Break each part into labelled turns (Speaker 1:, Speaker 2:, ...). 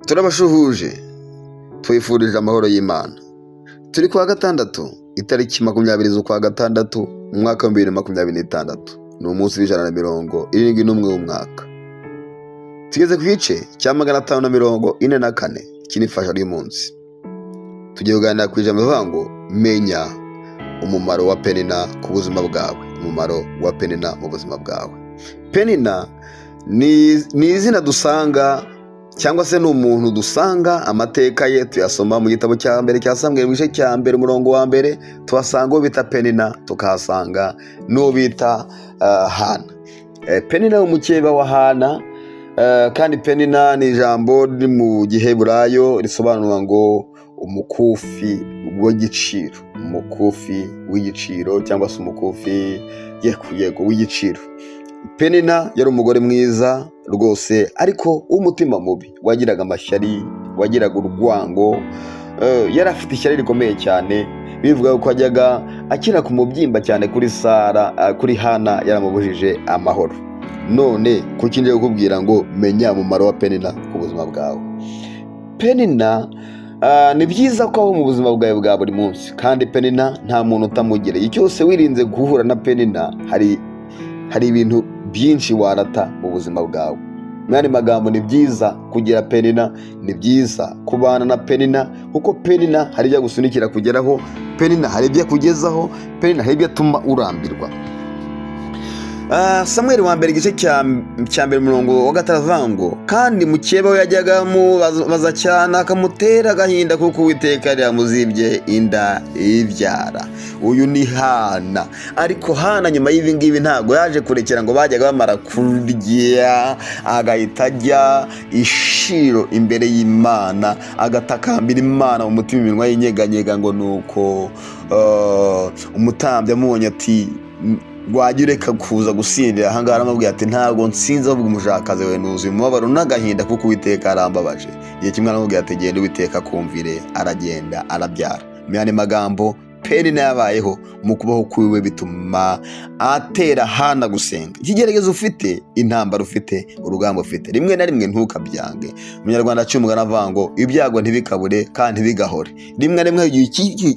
Speaker 1: turabashuhuje twifurije amahoro y'Imana. Turi kuwa gatandatu itariki 20 z'ukwa gatandatu mu mwaka wa 2026. Ni umunsi w'171 w'umwaka. Tugeze ku gice cya 544 kinifasha uyu munsi. Tugiye kuganira ku ijambo rivuga ngo menya umumaro wa Penina ku buzima bwawe. Umumaro wa Penina mu buzima bwawe. Penina ni izina dusanga cyangwa se ni umuntu dusanga amateka ye tuyasoma mu gitabo cya mbere cya Samweli mu gice cya mbere umurongo wa mbere, tuhasanga uwo bita Penina, tukahasanga n'uwo bita Hana. Penina umukeba wa Hana, kandi Penina ni ijambo riri mu Giheburayo risobanura ngo umukufi w'igiciro, umukufi w'igiciro cyangwa se umukufi yego w'igiciro. Penina yari umugore mwiza rwose, ariko umutima mubi, wagiraga amashyari, wagiraga urwango, yari afite ishyari rikomeye cyane. Bivuga ko ajyaga akina ku mubyimba cyane kuri Sara, kuri Hana yaramubujije amahoro. None kuki ngiye kukubwira ngo menya umumaro wa Penina ku buzima bwawe. Penina ni byiza ko aho mu buzima bwawe bwa buri munsi, kandi Penina nta muntu utamugereye. Cyose wirinze guhura na Penina, hari ibintu byinshi warata mu buzima bwawe. Mwani magambo, ni byiza kugira Penina, ni byiza kubana na Penina, kuko Penina hari ibyo gusunikira kugeraho, Penina hari ibyo kugezaho, Penina hari ibyo atuma urambirwa. Samweli wa mbere igice cya mbere umurongo wa 6 ngo kandi mukeba we yajyaga mubaza cyane akamutera agahinda kuko Uwiteka yari yamuzibye inda ibyara. Uyu ni Hana. Ariko Hana nyuma y'ibi ngibi ntabwo yaje kurekera ngo bajyaga bamara kurya agahita ajya ishiro imbere y'Imana, agatakambira Imana mu mutima, iminwa y'inyeganyega ngo nuko umutambyi amubonye ati wajya ureka kuza gusindira. Ahangaha aramubwira ati ntabwo nsinze, ahubwo umushakazi we nuzuye umubabaro n'agahinda kuko Uwiteka arambabaje. Igihe kimwe aramubwira ati genda Uwiteka akumvire, aragenda arabyara. Mu yandi magambo, Penina yabayeho mu kubaho kwiwe bituma atera Hana gusenga. Ikigeragezo ufite, intambara ufite, urugamba ufite, rimwe na rimwe ntukabyange. Umunyarwanda aciye umugani avuga ngo ibyago ntibikabure kandi ntibigahore. Rimwe na rimwe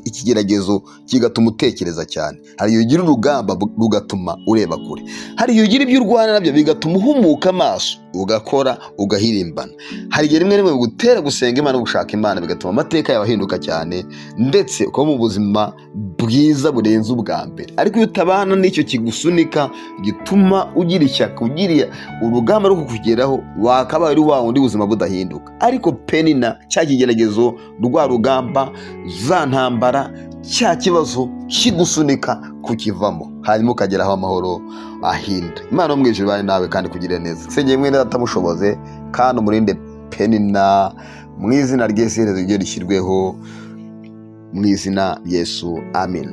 Speaker 1: ikigeragezo kigatuma utekereza cyane. Hari igihe ugira urugamba rugatuma ureba kure. Hari igihe ugira ibyo urwana nabyo bigatuma uhumuka amaso, ugakora ugahirimbana. Hari igihe rimwe na rimwe bigutera gusenga Imana, gushaka Imana, bigatuma amateka yawe ahinduka cyane, ndetse ukaba mu buzima bwiza burenze ubwa mbere. Ariko iyo utabana n'icyo kigusunika gituma ugira ishyaka, ugira urugamba rwo kukugeraho, wakabaye ari wa wundi buzima budahinduka. Ariko Penina, cya kigeragezo, rwa rugamba, za ntambara, cya kibazo kigusunika kukivamo, hanyuma ukageraho amahoro ahinda. Imana mu ijuru bari nawe kandi kugirira neza. Sengeye mwene atamushoboze kandi umurinde Penina mu izina ry'Yesu, iherezo rye rishyirweho mu izina Yesu. Amen.